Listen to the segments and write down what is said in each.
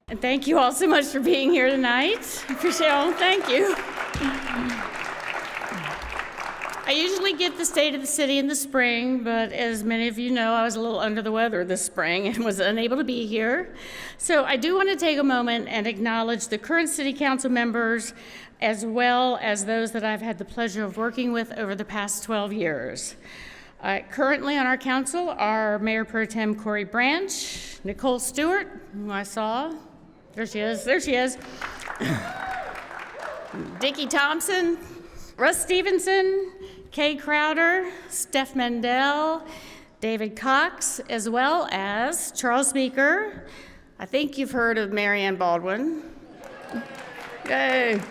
And thank you all so much for being here tonight. Appreciate it. Thank you. I usually get the state of the city in the spring, but as many of you know, I was a little under the weather this spring and was unable to be here. So I do want to take a moment and acknowledge the current city council members, as well as those that I've had the pleasure of working with over the past 12 years. Currently on our council are Mayor Pro Tem Corey Branch, Nicole Stewart, who I saw. There she is. Dickie Thompson, Russ Stevenson, Kay Crowder, Steph Mendel, David Cox, as well as Charles Meeker. I think you've heard of Marianne Baldwin. Yay.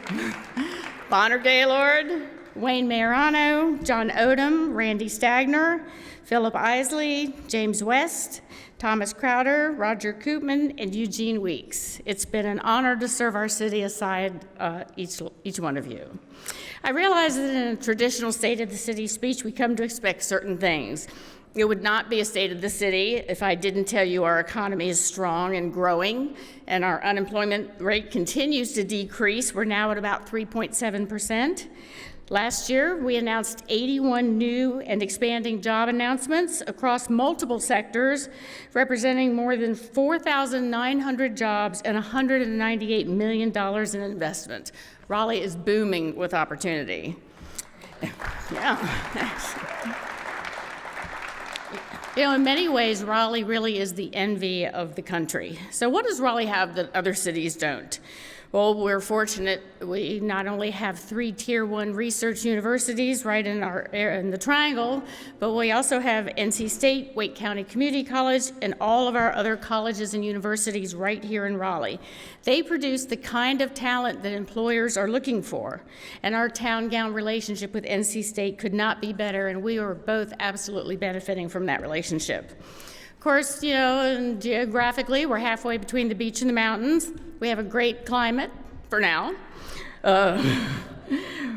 Bonner Gaylord, Wayne Mayorano, John Odom, Randy Stagner, Philip Isley, James West, Thomas Crowder, Roger Koopman, and Eugene Weeks. It's been an honor to serve our city aside each one of you. I realize that in a traditional State of the City speech, we come to expect certain things. It would not be a State of the City if I didn't tell you our economy is strong and growing, and our unemployment rate continues to decrease. We're now at about 3.7%. Last year, we announced 81 new and expanding job announcements across multiple sectors, representing more than 4,900 jobs and $198 million in investment. Raleigh is booming with opportunity. Yeah. You know, in many ways, Raleigh really is the envy of the country. So what does Raleigh have that other cities don't? Well, we're fortunate. We not only have 3 Tier 1 research universities right in the Triangle, but we also have NC State, Wake County Community College, and all of our other colleges and universities right here in Raleigh. They produce the kind of talent that employers are looking for, and our town-gown relationship with NC State could not be better, and we are both absolutely benefiting from that relationship. Of course, you know, and geographically, we're halfway between the beach and the mountains. We have a great climate, for now.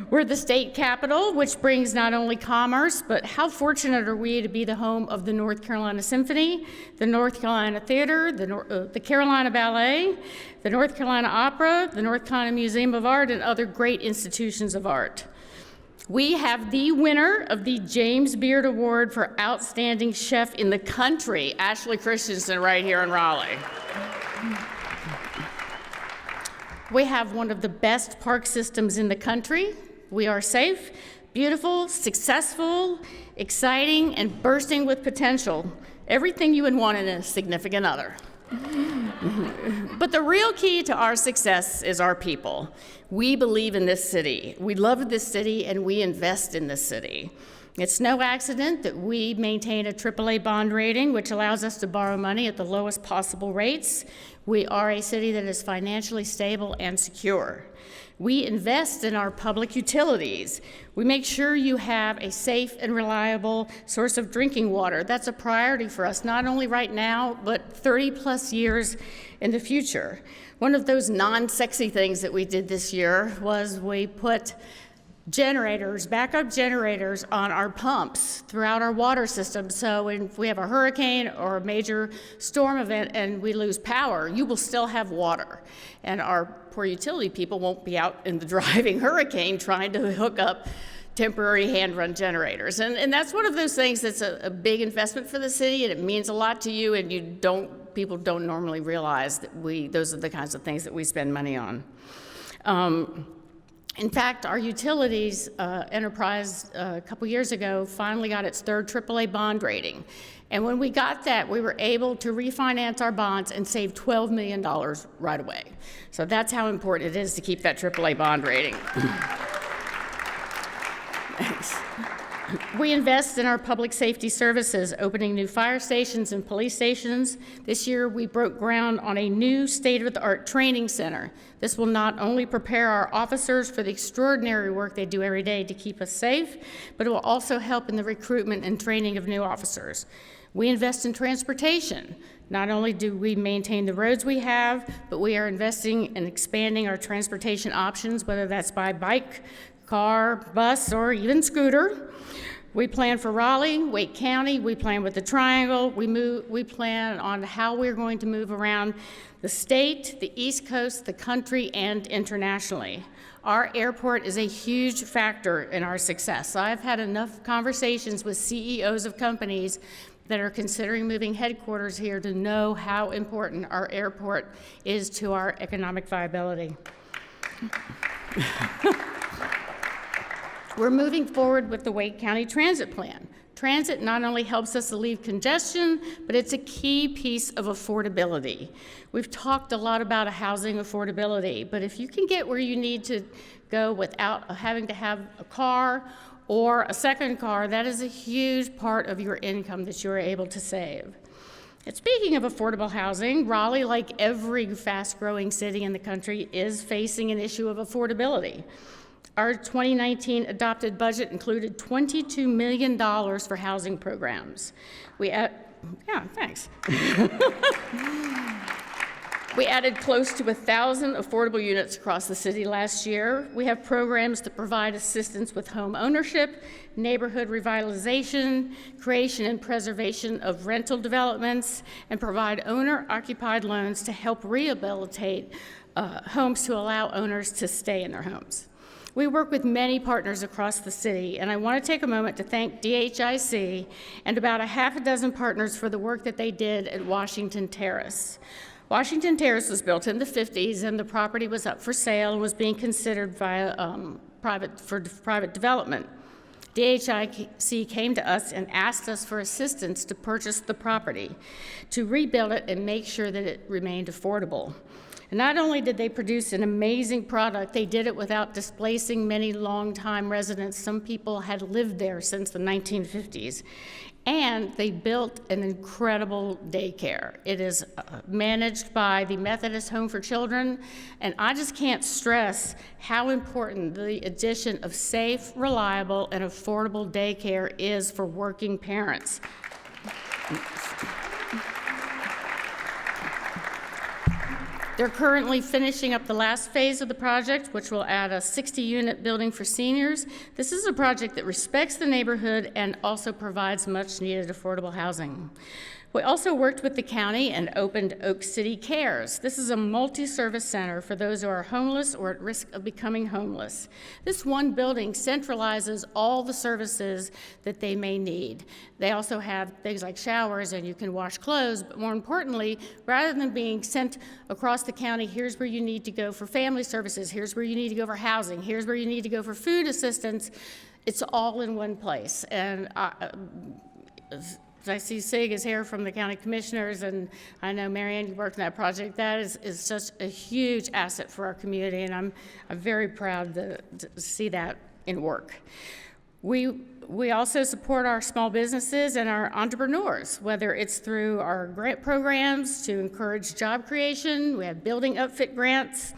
We're the state capital, which brings not only commerce, but how fortunate are we to be the home of the North Carolina Symphony, the North Carolina Theater, the Carolina Ballet, the North Carolina Opera, the North Carolina Museum of Art, and other great institutions of art. We have the winner of the James Beard Award for Outstanding Chef in the country, Ashley Christensen, right here in Raleigh. We have one of the best park systems in the country. We are safe, beautiful, successful, exciting, and bursting with potential. Everything you would want in a significant other. But the real key to our success is our people. We believe in this city. We love this city, and we invest in this city. It's no accident that we maintain a AAA bond rating, which allows us to borrow money at the lowest possible rates. We are a city that is financially stable and secure. We invest in our public utilities. We make sure you have a safe and reliable source of drinking water. That's a priority for us, not only right now, but 30 plus years in the future. One of those non-sexy things that we did this year was we put generators, backup generators on our pumps throughout our water system. So if we have a hurricane or a major storm event and we lose power, you will still have water. And our poor utility people won't be out in the driving hurricane trying to hook up temporary hand-run generators. And that's one of those things that's a big investment for the city, and it means a lot to you, and people don't normally realize that those are the kinds of things that we spend money on. In fact, our utilities enterprise a couple years ago finally got its 3rd AAA bond rating. And when we got that, we were able to refinance our bonds and save $12 million right away. So that's how important it is to keep that AAA bond rating. Thanks. We invest in our public safety services, opening new fire stations and police stations. This year, we broke ground on a new state-of-the-art training center. This will not only prepare our officers for the extraordinary work they do every day to keep us safe, but it will also help in the recruitment and training of new officers. We invest in transportation. Not only do we maintain the roads we have, but we are investing in expanding our transportation options, whether that's by bike, car, bus, or even scooter. We plan for Raleigh, Wake County, we plan with the Triangle, we plan on how we're going to move around the state, the East Coast, the country, and internationally. Our airport is a huge factor in our success. I've had enough conversations with CEOs of companies that are considering moving headquarters here to know how important our airport is to our economic viability. We're moving forward with the Wake County Transit Plan. Transit not only helps us alleviate congestion, but it's a key piece of affordability. We've talked a lot about housing affordability, but if you can get where you need to go without having to have a car or a second car, that is a huge part of your income that you're able to save. And speaking of affordable housing, Raleigh, like every fast-growing city in the country, is facing an issue of affordability. Our 2019 adopted budget included $22 million for housing programs. We added close to 1,000 affordable units across the city last year. We have programs that provide assistance with home ownership, neighborhood revitalization, creation and preservation of rental developments, and provide owner-occupied loans to help rehabilitate homes to allow owners to stay in their homes. We work with many partners across the city, and I want to take a moment to thank DHIC and about a half a dozen partners for the work that they did at Washington Terrace. Washington Terrace was built in the 50s, and the property was up for sale and was being considered via private development. DHIC came to us and asked us for assistance to purchase the property, to rebuild it and make sure that it remained affordable. And not only did they produce an amazing product, they did it without displacing many longtime residents. Some people had lived there since the 1950s. And they built an incredible daycare. It is managed by the Methodist Home for Children, and I just can't stress how important the addition of safe, reliable, and affordable daycare is for working parents. They're currently finishing up the last phase of the project, which will add a 60-unit building for seniors. This is a project that respects the neighborhood and also provides much-needed affordable housing. We also worked with the county and opened Oak City Cares. This is a multi-service center for those who are homeless or at risk of becoming homeless. This one building centralizes all the services that they may need. They also have things like showers and you can wash clothes, but more importantly, rather than being sent across the county, here's where you need to go for family services, here's where you need to go for housing, here's where you need to go for food assistance, it's all in one place. And I see Sig is here from the county commissioners, and I know Marianne, you worked on that project. That is such a huge asset for our community, and I'm very proud to see that in work. We also support our small businesses and our entrepreneurs, whether it's through our grant programs to encourage job creation. We have building upfit grants.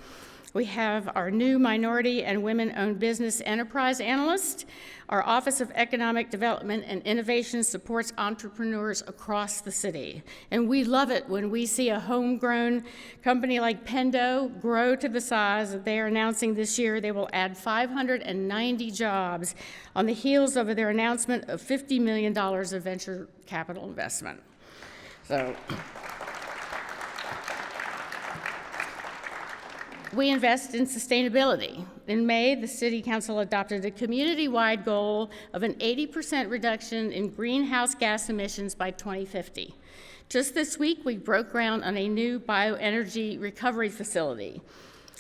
We have our new minority and women-owned business enterprise analyst. Our Office of Economic Development and Innovation supports entrepreneurs across the city. And we love it when we see a homegrown company like Pendo grow to the size that they are announcing this year. They will add 590 jobs on the heels of their announcement of $50 million of venture capital investment. So, we invest in sustainability. In May, the City Council adopted a community-wide goal of an 80% reduction in greenhouse gas emissions by 2050. Just this week, we broke ground on a new bioenergy recovery facility.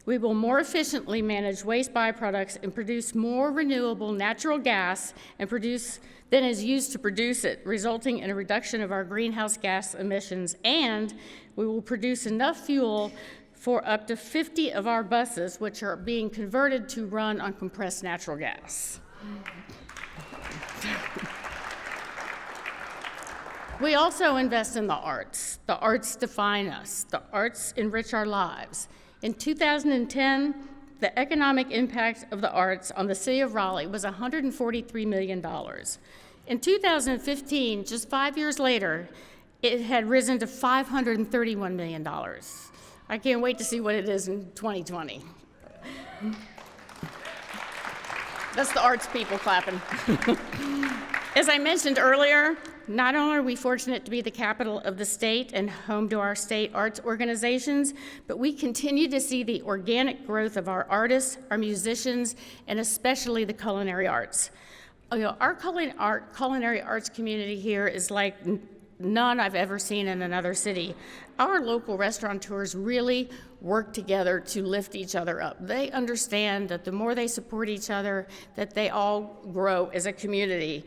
We will more efficiently manage waste byproducts and produce more renewable natural gas than is used to produce it, resulting in a reduction of our greenhouse gas emissions, and we will produce enough fuel for up to 50 of our buses, which are being converted to run on compressed natural gas. We also invest in the arts. The arts define us. The arts enrich our lives. In 2010, the economic impact of the arts on the city of Raleigh was $143 million. In 2015, just 5 years later, it had risen to $531 million. I can't wait to see what it is in 2020. That's the arts people clapping. As I mentioned earlier, not only are we fortunate to be the capital of the state and home to our state arts organizations, but we continue to see the organic growth of our artists, our musicians, and especially the culinary arts. Our culinary arts community here is like none I've ever seen in another city. Our local restaurateurs really work together to lift each other up. They understand that the more they support each other, that they all grow as a community.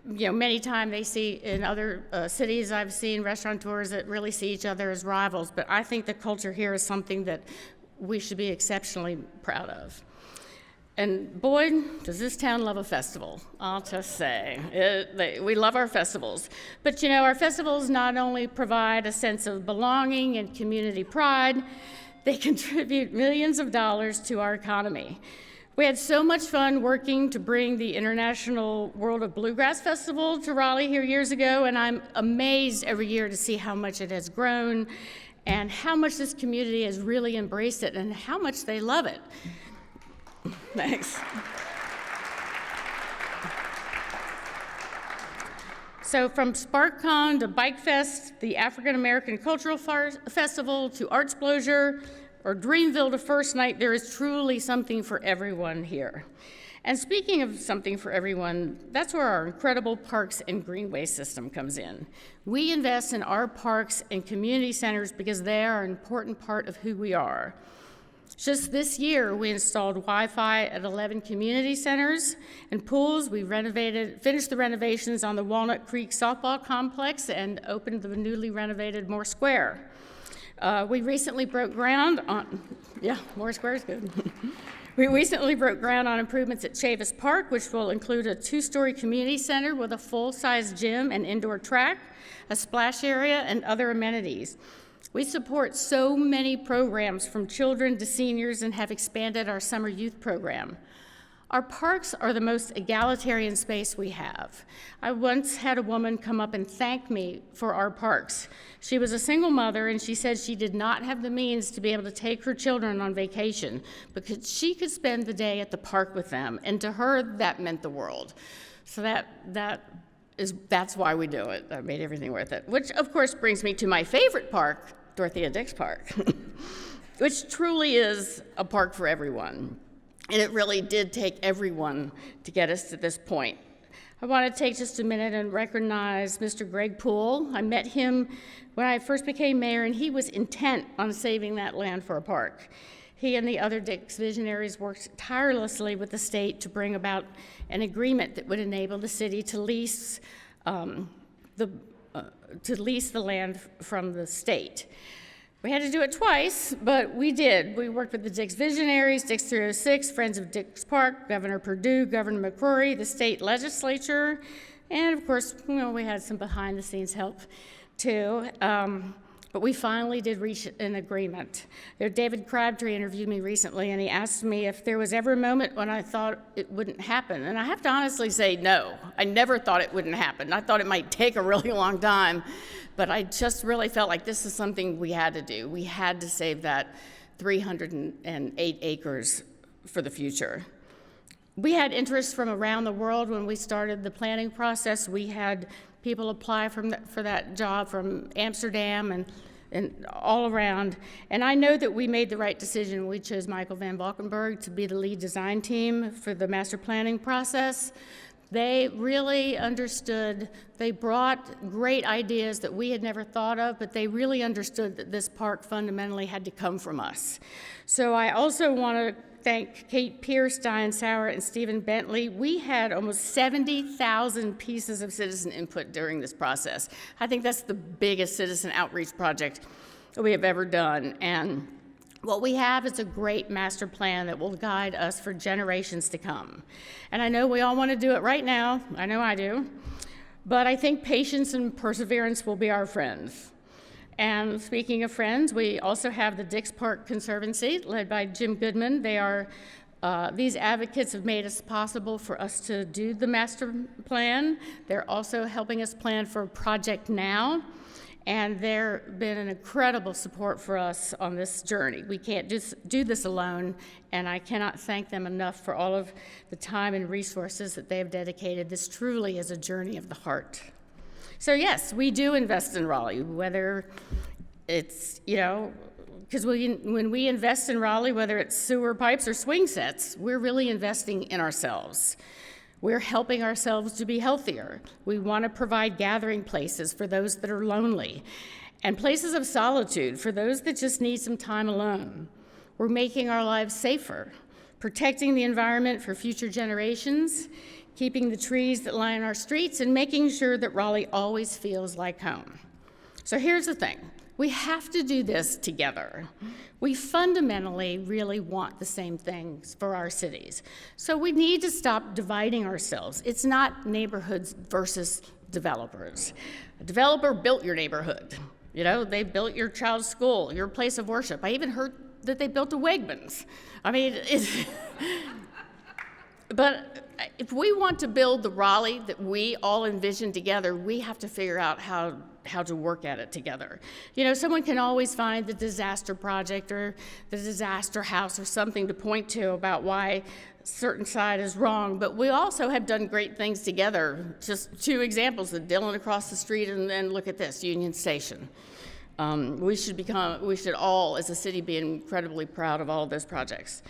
Many times they see in other cities I've seen restaurateurs that really see each other as rivals, but I think the culture here is something that we should be exceptionally proud of. And boy, does this town love a festival, I'll just say. We love our festivals. But our festivals not only provide a sense of belonging and community pride, they contribute millions of dollars to our economy. We had so much fun working to bring the International World of Bluegrass Festival to Raleigh here years ago, and I'm amazed every year to see how much it has grown and how much this community has really embraced it and how much they love it. Thanks. So from SparkCon to Bike Fest, the African American Cultural Festival to Artsplosure, or Dreamville to First Night, there is truly something for everyone here. And speaking of something for everyone, that's where our incredible parks and greenway system comes in. We invest in our parks and community centers because they are an important part of who we are. Just this year, we installed Wi-Fi at 11 community centers and pools. We finished the renovations on the Walnut Creek softball complex and opened the newly renovated Moore Square. We recently broke ground on, Moore Square is good. We recently broke ground on improvements at Chavis Park, which will include a 2-story community center with a full-size gym and indoor track, a splash area, and other amenities. We support so many programs from children to seniors and have expanded our summer youth program. Our parks are the most egalitarian space we have. I once had a woman come up and thank me for our parks. She was a single mother, and she said she did not have the means to be able to take her children on vacation because she could spend the day at the park with them, and to her, that meant the world. So that's why we do it. That made everything worth it. Which, of course, brings me to my favorite park, Dorothea Dix Park, which truly is a park for everyone. And it really did take everyone to get us to this point. I want to take just a minute and recognize Mr. Greg Poole. I met him when I first became mayor, and he was intent on saving that land for a park. He and the other Dix visionaries worked tirelessly with the state to bring about an agreement that would enable the city to lease the land from the state. We had to do it twice, but we did. We worked with the Dix visionaries, Dix 306, Friends of Dix Park, Governor Perdue, Governor McCrory, the state legislature, and of course, we had some behind-the-scenes help too. But we finally did reach an agreement. David Crabtree interviewed me recently, and he asked me if there was ever a moment when I thought it wouldn't happen. And I have to honestly say, no. I never thought it wouldn't happen. I thought it might take a really long time, but I just really felt like this is something we had to do. We had to save that 308 acres for the future. We had interest from around the world when we started the planning process. We had people apply for that job from Amsterdam and all around. And I know that we made the right decision. We chose Michael Van Valkenburg to be the lead design team for the master planning process. They really understood. They brought great ideas that we had never thought of, but they really understood that this park fundamentally had to come from us. So I also want to thank Kate Pierce, Diane Sauer, and Stephen Bentley. We had almost 70,000 pieces of citizen input during this process. I think that's the biggest citizen outreach project that we have ever done. And what we have is a great master plan that will guide us for generations to come. And I know we all want to do it right now. I know I do. But I think patience and perseverance will be our friends. And speaking of friends, we also have the Dix Park Conservancy, led by Jim Goodman. These advocates have made it possible for us to do the master plan. They're also helping us plan for Project Now. and they've been an incredible support for us on this journey. We can't just do this alone, and I cannot thank them enough for all of the time and resources that they have dedicated. This truly is a journey of the heart. So yes, we do invest in Raleigh, whether it's, because when we invest in Raleigh, whether it's sewer pipes or swing sets, we're really investing in ourselves. We're helping ourselves to be healthier. We want to provide gathering places for those that are lonely and places of solitude for those that just need some time alone. We're making our lives safer, protecting the environment for future generations, keeping the trees that line our streets, and making sure that Raleigh always feels like home. So here's the thing. We have to do this together. We fundamentally really want the same things for our cities. So we need to stop dividing ourselves. It's not neighborhoods versus developers. A developer built your neighborhood. They built your child's school, your place of worship. I even heard that they built a Wegmans. But if we want to build the Raleigh that we all envision together, we have to figure out how to work at it together. Someone can always find the disaster project or the disaster house or something to point to about why a certain side is wrong, but we also have done great things together. Just two examples, the Dillon across the street, and then look at this, Union Station. We should all, as a city, be incredibly proud of all of those projects.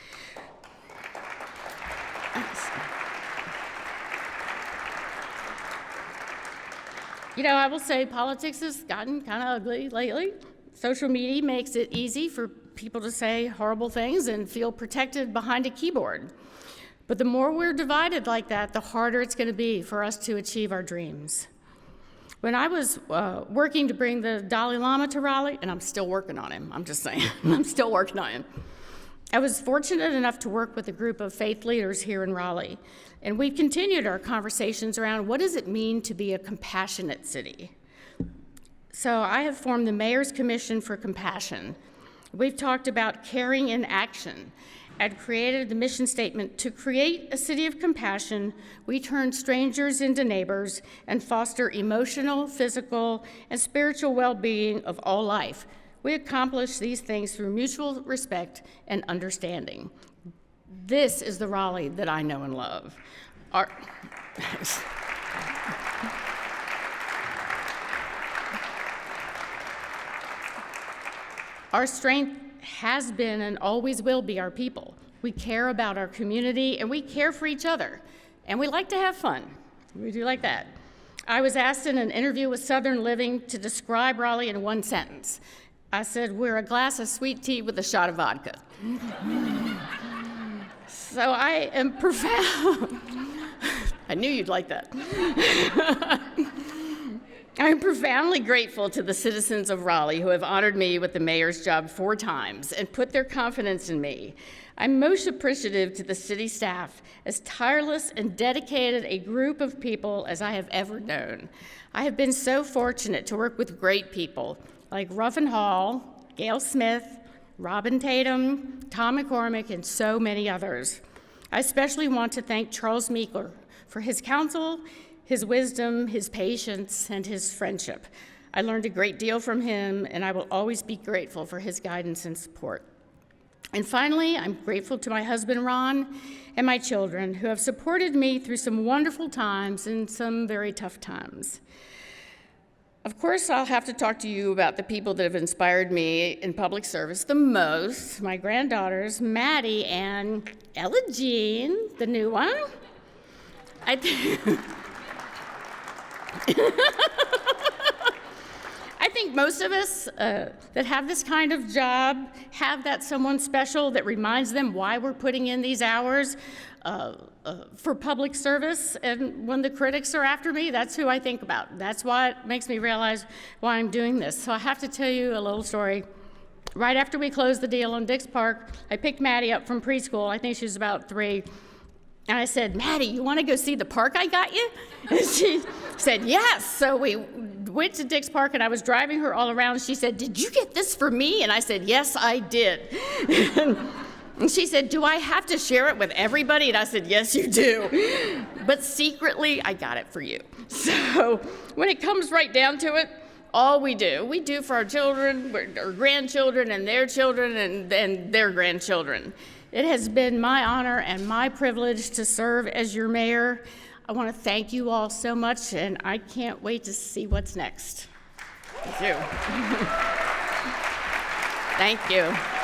I will say politics has gotten kind of ugly lately. Social media makes it easy for people to say horrible things and feel protected behind a keyboard. But the more we're divided like that, the harder it's going to be for us to achieve our dreams. When I was working to bring the Dalai Lama to Raleigh, and I'm still working on him, I'm just saying, I'm still working on him. I was fortunate enough to work with a group of faith leaders here in Raleigh, and we've continued our conversations around what does it mean to be a compassionate city. So I have formed the Mayor's Commission for Compassion. We've talked about caring in action and created the mission statement to create a city of compassion. We turn strangers into neighbors and foster emotional, physical, and spiritual well-being of all life. We accomplish these things through mutual respect and understanding. This is the Raleigh that I know and love. Our strength has been and always will be our people. We care about our community and we care for each other. And we like to have fun. We do like that. I was asked in an interview with Southern Living to describe Raleigh in one sentence. I said, we're a glass of sweet tea with a shot of vodka. So I am profound. I knew you'd like that. I'm profoundly grateful to the citizens of Raleigh who have honored me with the mayor's job 4 times and put their confidence in me. I'm most appreciative to the city staff, as tireless and dedicated a group of people as I have ever known. I have been so fortunate to work with great people like Ruffin Hall, Gail Smith, Robin Tatum, Tom McCormick, and so many others. I especially want to thank Charles Meekler for his counsel, his wisdom, his patience, and his friendship. I learned a great deal from him, and I will always be grateful for his guidance and support. And finally, I'm grateful to my husband, Ron, and my children, who have supported me through some wonderful times and some very tough times. Of course, I'll have to talk to you about the people that have inspired me in public service the most, my granddaughters, Maddie and Ella Jean, the new one. I think most of us that have this kind of job have that someone special that reminds them why we're putting in these hours for public service. And when the critics are after me, that's who I think about. That's what makes me realize why I'm doing this. So I have to tell you a little story. Right after we closed the deal on Dix Park, I picked Maddie up from preschool. I think she was about 3. And I said, Maddie, you want to go see the park I got you? And she said, yes. So we went to Dix Park, and I was driving her all around. She said, did you get this for me? And I said, yes, I did. And she said, do I have to share it with everybody? And I said, yes, you do. But secretly, I got it for you. So when it comes right down to it, all we do for our children, our grandchildren, and their children, and their grandchildren. It has been my honor and my privilege to serve as your mayor. I want to thank you all so much, and I can't wait to see what's next. Thank you. Thank you.